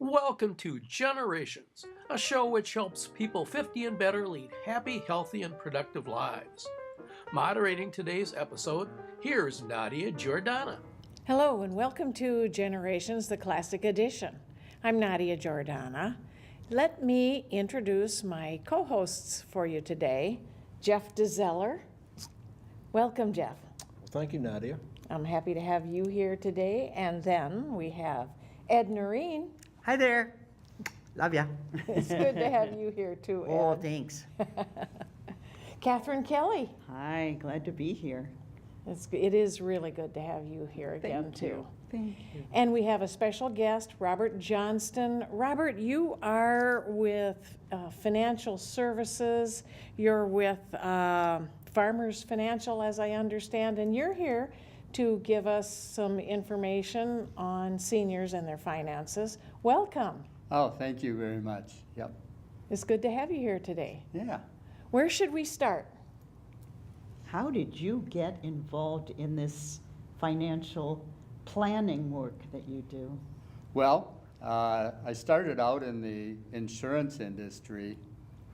Welcome to Generations, a show which helps people 50 and better lead happy, healthy, and productive lives. Moderating today's episode, here's Nadia Giordana. Hello and welcome to Generations, the Classic Edition. I'm Nadia Giordana. Let me introduce my co-hosts for you today, Jeff DeZeller. Welcome, Jeff. Well, thank you, Nadia. I'm happy to have you here today. And then we have Ed Noreen. Hi there. Love ya. It's good to have you here too, Ed. Oh, thanks. Catherine Kelly. Hi, glad to be here. It is really good to have you here again Thank too. you. Thank you. And we have a special guest, Robert Johnston. Robert, you are with Financial Services. You're with Farmers Financial, as I understand, and you're here to give us some information on seniors and their finances. Welcome. Oh, thank you very much. Yep. It's good to have you here today. Yeah. Where should we start? How did you get involved in this financial planning work that you do? Well, I started out in the insurance industry,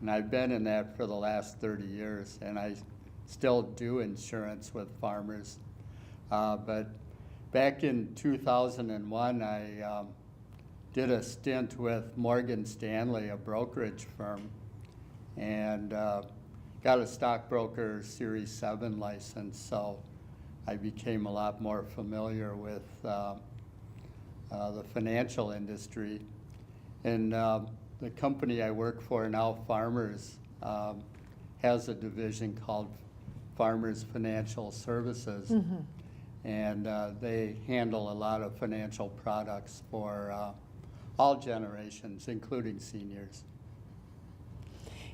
and I've been in that for the last 30 years, and I still do insurance with farmers. But back in 2001, I did a stint with Morgan Stanley, a brokerage firm, and got a stockbroker Series 7 license, so I became a lot more familiar with the financial industry. And the company I work for now, Farmers, has a division called Farmers Financial Services. Mm-hmm. And they handle a lot of financial products for all generations, including seniors.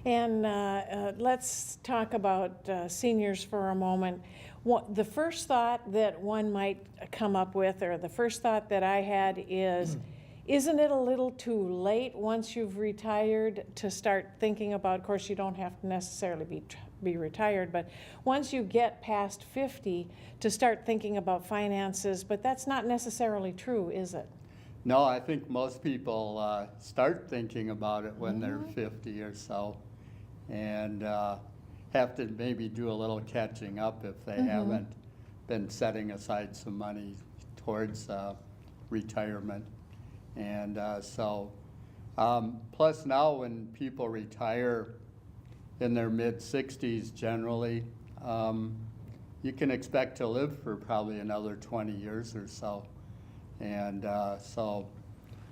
And let's talk about seniors for a moment. The first thought that one might come up with, or the first thought that I had is, isn't it a little too late once you've retired to start thinking about, of course you don't have to necessarily be retired, but once you get past 50 to start thinking about finances, but that's not necessarily true, is it? No, I think most people start thinking about it when they're 50 or so, and have to maybe do a little catching up if they haven't been setting aside some money towards retirement. And plus now when people retire in their mid-60s generally, you can expect to live for probably another 20 years or so. And so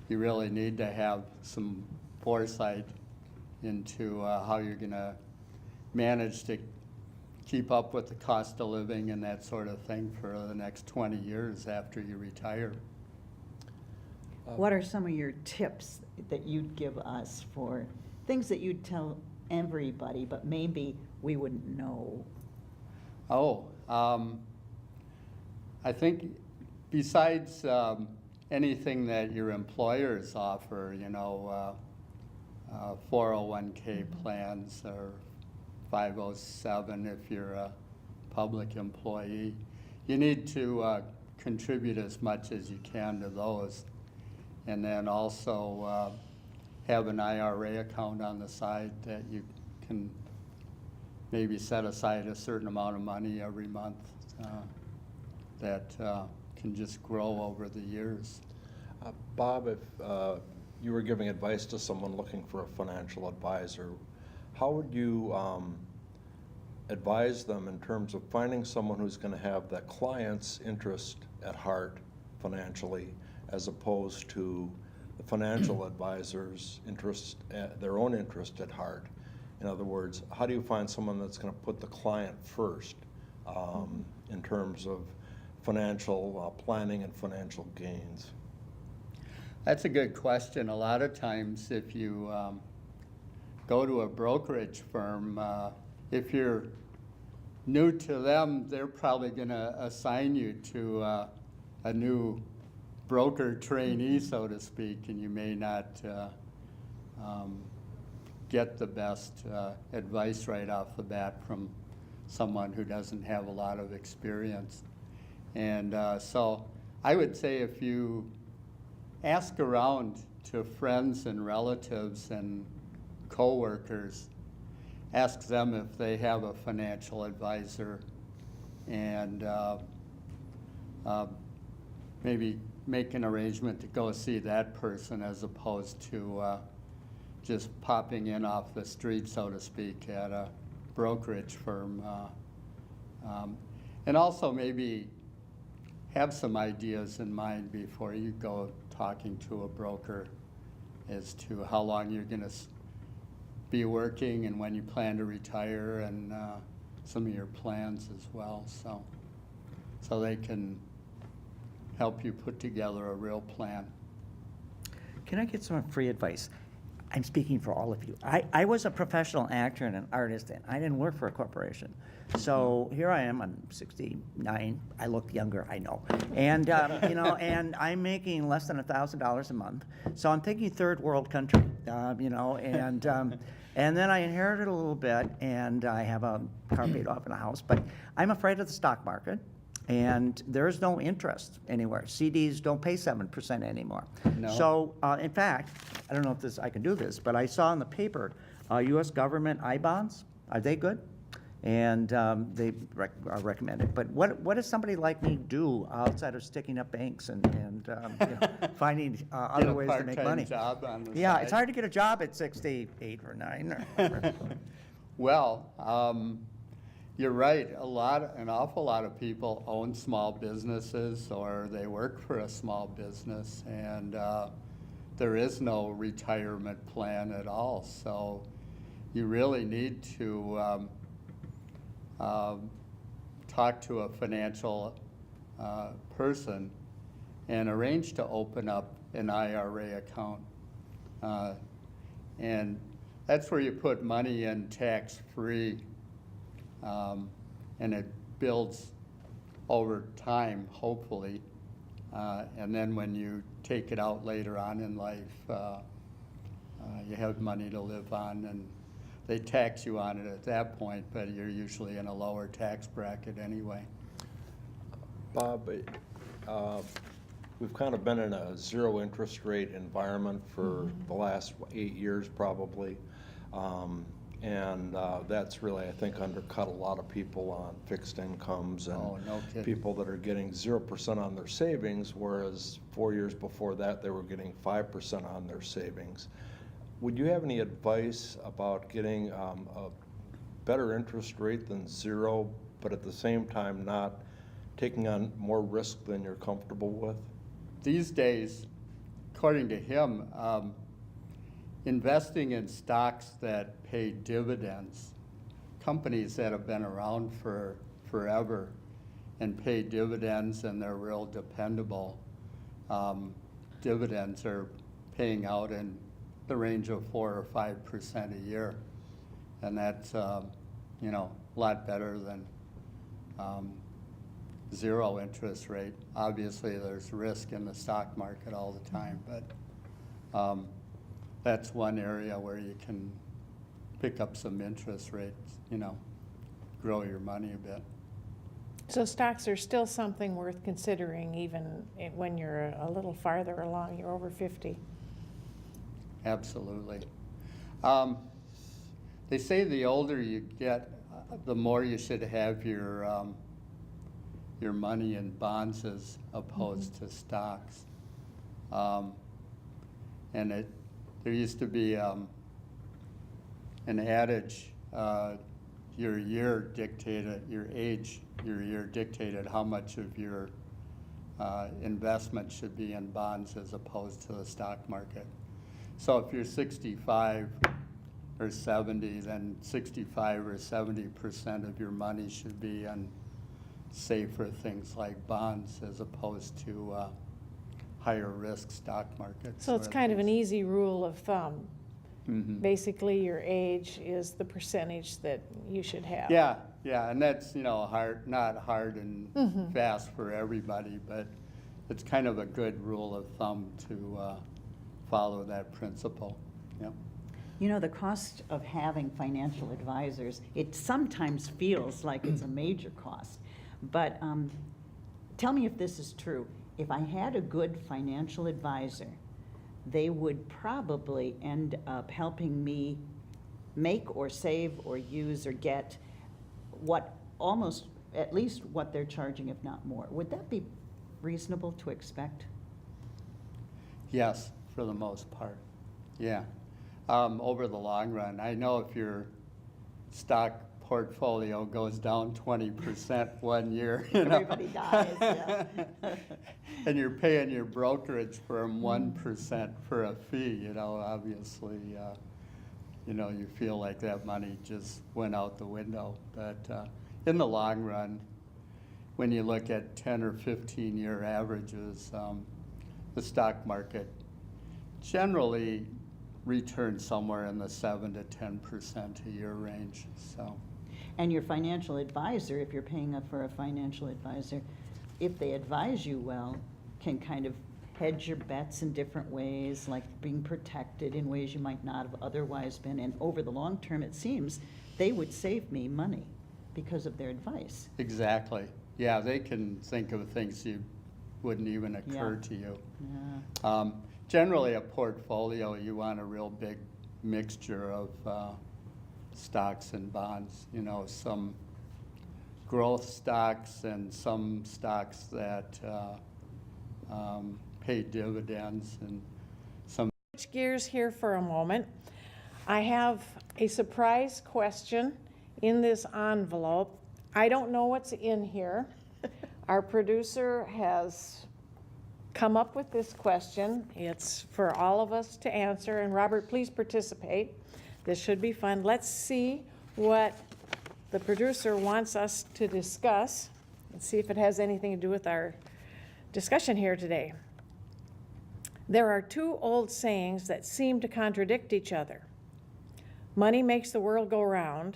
you really need to have some foresight into how you're going to manage to keep up with the cost of living and that sort of thing for the next 20 years after you retire. What are some of your tips that you'd give us for things that you'd tell everybody, but maybe we wouldn't know? I think besides anything that your employers offer, 401k plans or 507 if you're a public employee, you need to contribute as much as you can to those. And then also have an IRA account on the side that you can maybe set aside a certain amount of money every month that can just grow over the years. Bob, if you were giving advice to someone looking for a financial advisor, how would you advise them in terms of finding someone who's going to have that client's interest at heart financially, as opposed to the financial advisor's interest, their own interest at heart? In other words, how do you find someone that's going to put the client first in terms of financial planning and financial gains? That's a good question. A lot of times if you go to a brokerage firm, if you're new to them, they're probably going to assign you to a new broker trainee, so to speak, and you may not get the best advice right off the bat from someone who doesn't have a lot of experience. And so I would say if you ask around to friends and relatives and coworkers, ask them if they have a financial advisor, and maybe make an arrangement to go see that person as opposed to just popping in off the street, so to speak, at a brokerage firm. And also maybe have some ideas in mind before you go talking to a broker as to how long you're going to be working and when you plan to retire, and some of your plans as well, so they can help you put together a real plan. Can I get some free advice? I'm speaking for all of you. I was a professional actor and an artist, and I didn't work for a corporation. So here I am, I'm 69. I look younger, I know. And, you know, and I'm making less than $1,000 a month. So I'm thinking third world country, you know, and then I inherited a little bit, and I have a car paid off in a house, but I'm afraid of the stock market. And there's no interest anywhere. CDs don't pay 7% anymore. No. So, in fact, I don't know if I can do this, but I saw in the paper, U.S. government I-bonds, are they good? And they are recommended. But what does somebody like me do outside of sticking up banks and you know, finding other ways to make money? Job on the Yeah, side. it's hard to get a job at 68 or 9. Well, you're right. An awful lot of people own small businesses, or they work for a small business, and there is no retirement plan at all. So you really need to talk to a financial person and arrange to open up an IRA account. And that's where you put money in tax-free. And it builds over time, hopefully. And then when you take it out later on in life, you have money to live on, and they tax you on it at that point, but you're usually in a lower tax bracket anyway. Bob, we've kind of been in a zero interest rate environment for the last 8 years probably. And that's really, I think, undercut a lot of people on fixed incomes and No kidding. people that are getting 0% on their savings, whereas 4 years before that they were getting 5% on their savings. Would you have any advice about getting a better interest rate than zero, but at the same time not taking on more risk than you're comfortable with? These days, according to him, investing in stocks that pay dividends, companies that have been around for forever and pay dividends and they're real dependable, dividends are paying out in the range of 4 or 5% a year. And that's, you know, a lot better than zero interest rate. Obviously, there's risk in the stock market all the time, but that's one area where you can pick up some interest rates, you know, grow your money a bit. So stocks are still something worth considering even when you're a little farther along, you're over 50. Absolutely. They say the older you get, the more you should have your money in bonds as opposed to stocks. And there used to be an adage, your year dictated how much of your investment should be in bonds as opposed to the stock market. So if you're 65 or 70, then 65 or 70% of your money should be in safer things like bonds as opposed to higher risk stock markets. So it's kind of an easy rule of thumb. Mm-hmm. Basically, your age is the percentage that you should have. Yeah, and that's, you know, not hard and fast for everybody, but it's kind of a good rule of thumb to follow that principle. Yep. You know, the cost of having financial advisors, it sometimes feels like it's a major cost. But tell me if this is true. If I had a good financial advisor they would probably end up helping me make or save or use or get what almost, at least what they're charging, if not more. Would that be reasonable to expect? Yes, for the most part, yeah. Over the long run, I know if your stock portfolio goes down 20% one year, you know. Everybody dies, yeah. And you're paying your brokerage firm 1% for a fee, you know, obviously, you know, you feel like that money just went out the window. But in the long run, when you look at 10 or 15-year averages, the stock market generally returns somewhere in the 7 to 10% a year range, so. And your financial advisor, if you're paying up for a financial advisor, if they advise you well, can kind of hedge your bets in different ways, like being protected in ways you might not have otherwise been. And over the long term, it seems they would save me money because of their advice. Exactly. Yeah, they can think of things you wouldn't even occur to you. Yeah. Generally, a portfolio, you want a real big mixture of stocks and bonds. You know, some growth stocks and some stocks that pay dividends, and some. Switch gears here for a moment. I have a surprise question in this envelope. I don't know what's in here. Our producer has come up with this question. It's for all of us to answer, and Robert, please participate. This should be fun. Let's see what the producer wants us to discuss and see if it has anything to do with our discussion here today. There are two old sayings that seem to contradict each other. Money makes the world go round,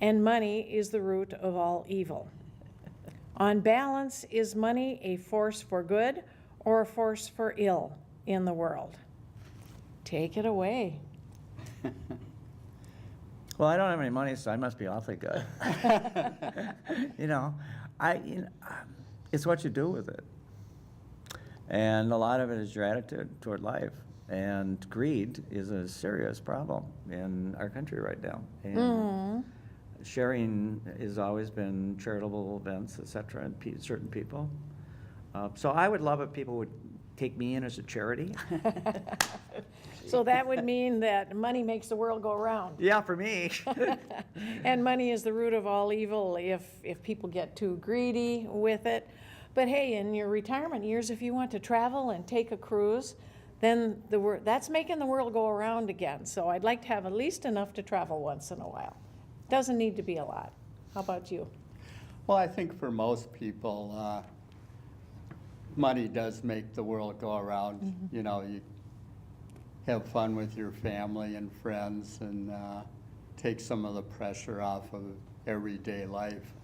and money is the root of all evil. On balance, is money a force for good or a force for ill in the world? Take it away. Well, I don't have any money, so I must be awfully good. You know, it's what you do with it. And a lot of it is your attitude toward life. And greed is a serious problem in our country right now. And sharing has always been charitable events, et cetera, and certain people. So I would love if people would take me in as a charity. So that would mean that money makes the world go round. Yeah, for me. And money is the root of all evil if people get too greedy with it. But hey, in your retirement years, if you want to travel and take a cruise, then that's making the world go around again. So I'd like to have at least enough to travel once in a while. Doesn't need to be a lot. How about you? Well, I think for most people, money does make the world go around. Mm-hmm. You know, you have fun with your family and friends and take some of the pressure off of everyday life.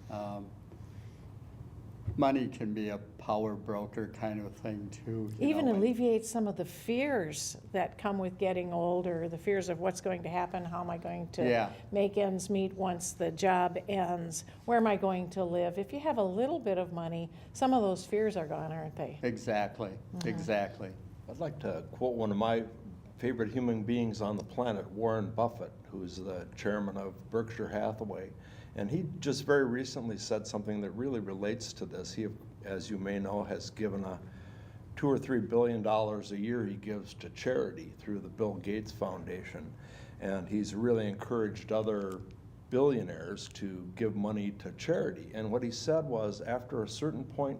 Money can be a power broker kind of thing too. Even alleviate some of the fears that come with getting older, the fears of what's going to happen, how am I going to make ends meet once the job ends, where am I going to live? If you have a little bit of money, some of those fears are gone, aren't they? Exactly, exactly. I'd like to quote one of my favorite human beings on the planet, Warren Buffett, who's the chairman of Berkshire Hathaway. And he just very recently said something that really relates to this. He, as you may know, has given $2 or $3 billion a year he gives to charity through the Bill Gates Foundation. And he's really encouraged other billionaires to give money to charity. And what he said was, after a certain point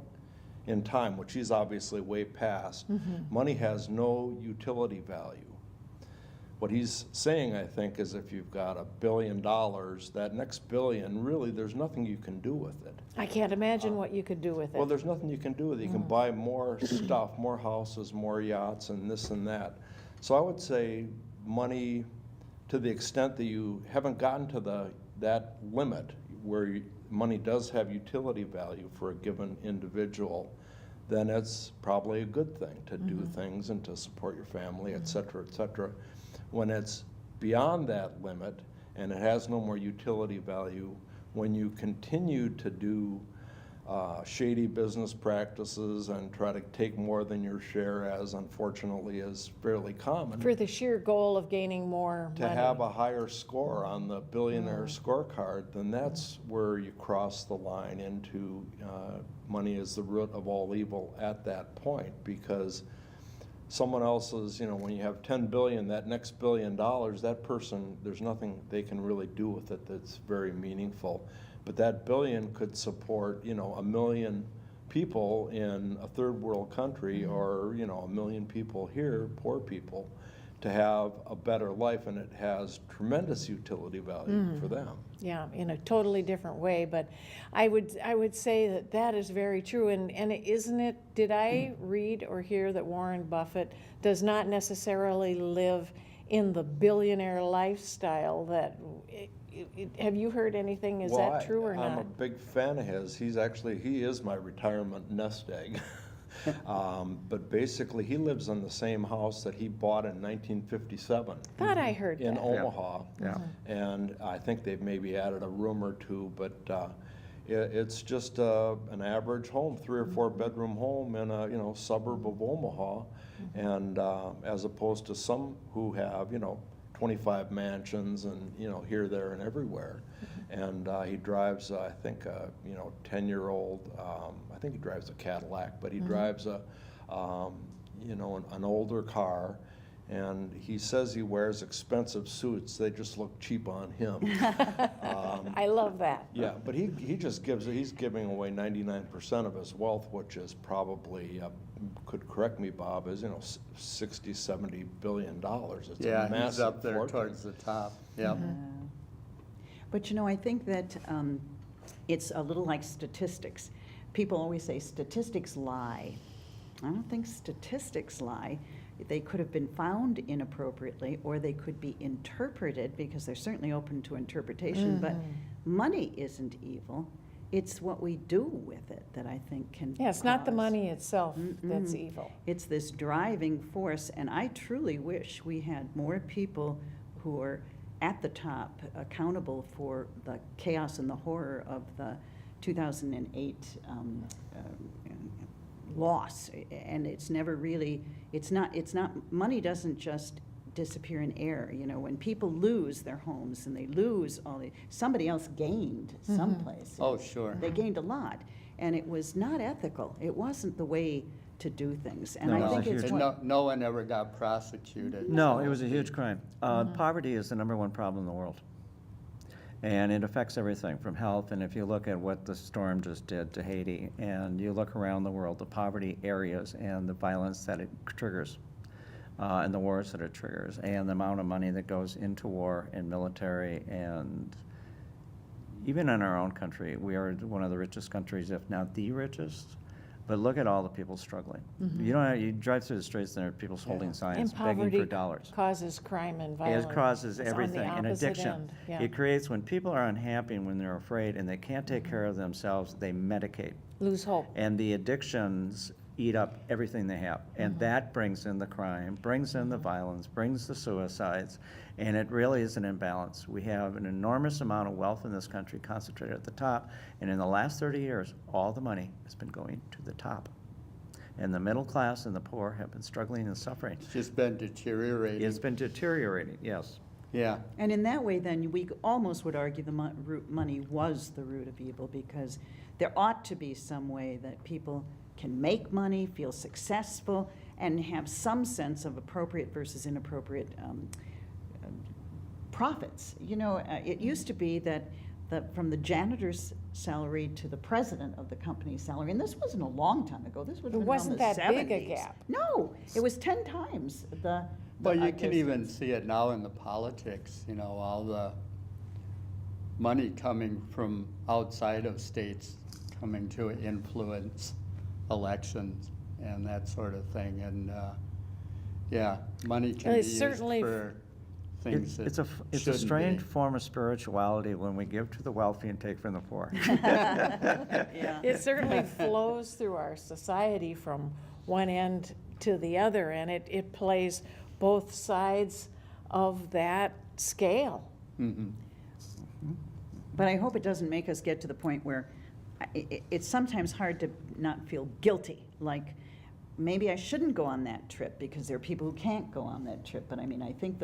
in time, which he's obviously way past, money has no utility value. What he's saying, I think, is if you've got $1 billion, that next billion, really, there's nothing you can do with it. I can't imagine what you could do with it. Well, there's nothing you can do with it. You can buy more stuff, more houses, more yachts, and this and that. So I would say money, to the extent that you haven't gotten to that limit where money does have utility value for a given individual, then it's probably a good thing to do things and to support your family, et cetera, et cetera. When it's beyond that limit and it has no more utility value, when you continue to do shady business practices and try to take more than your share, as unfortunately is fairly common. For the sheer goal of gaining more To money. have a higher score on the billionaire scorecard, then that's where you cross the line into money is the root of all evil at that point, because someone else's, when you have 10 billion, that next $1 billion, that person, there's nothing they can really do with it that's very meaningful. But that billion could support, 1 million people in a third world country, or, 1 million people here, poor people, to have a better life, and it has tremendous utility value for them. Yeah, in a totally different way, but I would say that is very true, and isn't it, did I read or hear that Warren Buffett does not necessarily live in the billionaire lifestyle that, have you heard anything, is that true or not? I'm a big fan of his. He is my retirement nest egg. But basically, he lives in the same house that he bought in 1957. Thought I heard in that. Omaha. Yeah. And I think they've maybe added a room or two, but it's just an average home, 3 or 4 bedroom home in a suburb of Omaha, and as opposed to some who have 25 mansions and here, there, and everywhere. And he drives, I think, 10-year-old. I think he drives a Cadillac, but he drives an older car. And he says he wears expensive suits. They just look cheap on him. I love that. Yeah, but he's giving away 99% of his wealth, which is probably, could correct me, Bob, is, $60, $70 billion. It's a massive he's up there fortune. towards the top. Yep. But I think that it's a little like statistics. People always say statistics lie. I don't think statistics lie. They could have been found inappropriately, or they could be interpreted, because they're certainly open to interpretation, but money isn't evil. It's what we do with it that I think can Yeah, it's not the cause- money itself that's evil. It's this driving force, and I truly wish we had more people who are at the top accountable for the chaos and the horror of the 2008 loss. And it's never really, it's not, money doesn't just disappear in air. When people lose their homes and they lose somebody else gained someplace. Oh, sure. They gained a lot, and it was not ethical. It wasn't the way to do things, and No, I think it's it's And no one ever got prosecuted. No, it was a huge crime. Poverty is the #1 problem in the world. And it affects everything from health, and if you look at what the storm just did to Haiti, and you look around the world, the poverty areas and the violence that it triggers, and the wars that it triggers, and the amount of money that goes into war and military, and even in our own country, we are one of the richest countries, if not the richest. But look at all the people struggling. You drive through the streets, and there are people holding signs And begging poverty for dollars. causes crime and violence. It causes It's on the everything, and opposite addiction. end, yeah. It creates, when people are unhappy and when they're afraid and they can't take care of themselves, they medicate. Lose hope. And the addictions eat up everything they have. And that brings in the crime, brings in the violence, brings the suicides, and it really is an imbalance. We have an enormous amount of wealth in this country concentrated at the top, and in the last 30 years, all the money has been going to the top. And the middle class and the poor have been struggling and suffering. It's just been deteriorating. It's been deteriorating, yes. Yeah. And in that way, then, we almost would argue the money was the root of evil, because there ought to be some way that people can make money, feel successful, and have some sense of appropriate versus inappropriate profits. It used to be that from the janitor's salary to the president of the company's salary, and this wasn't a long time ago. This was It wasn't that big a 70s. gap. No, it was 10 times the. Well, you can even see it now in the politics, all the money coming from outside of states coming to influence elections and that sort of thing. And, money can be It's used certainly for things that It's a shouldn't strange be. form of spirituality when we give to the wealthy and take from the poor. Yeah. It certainly flows through our society from one end to the other, and it plays both sides of that scale. Mhm. But I hope it doesn't make us get to the point where it's sometimes hard to not feel guilty, like, maybe I shouldn't go on that trip because there are people who can't go on that trip. But I mean, I think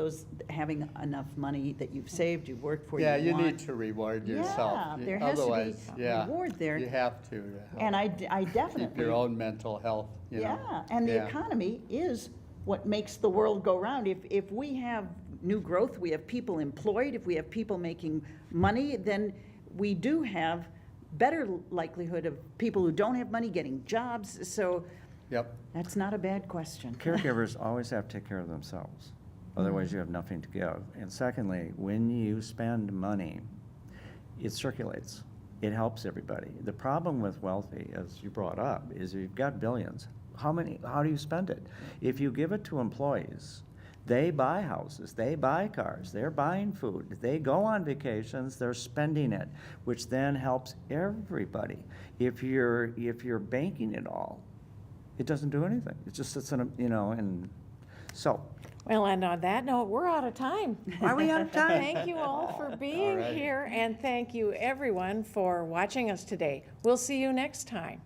having enough money that you've saved, you've worked for, Yeah, you want. need to reward yourself. Yeah, there has to be Otherwise, yeah, reward there. You have to. And I Keep definitely. your own mental health, you know. Yeah, and the Yeah. economy is what makes the world go round. If we have new growth, we have people employed, if we have people making money, then we do have better likelihood of people who don't have money getting jobs. So Yep. that's not a bad question. Caregivers always have to take care of themselves. Otherwise, you have nothing to give. And secondly, when you spend money, it circulates. It helps everybody. The problem with wealthy, as you brought up, is you've got billions. How do you spend it? If you give it to employees, they buy houses, they buy cars, they're buying food, they go on vacations, they're spending it, which then helps everybody. If you're banking it all, it doesn't do anything. It just sits in a, and so. Well, and on that note, we're out of time. Are we out of time? Thank you all for being right. here, and thank you everyone for watching us today. We'll see you next time.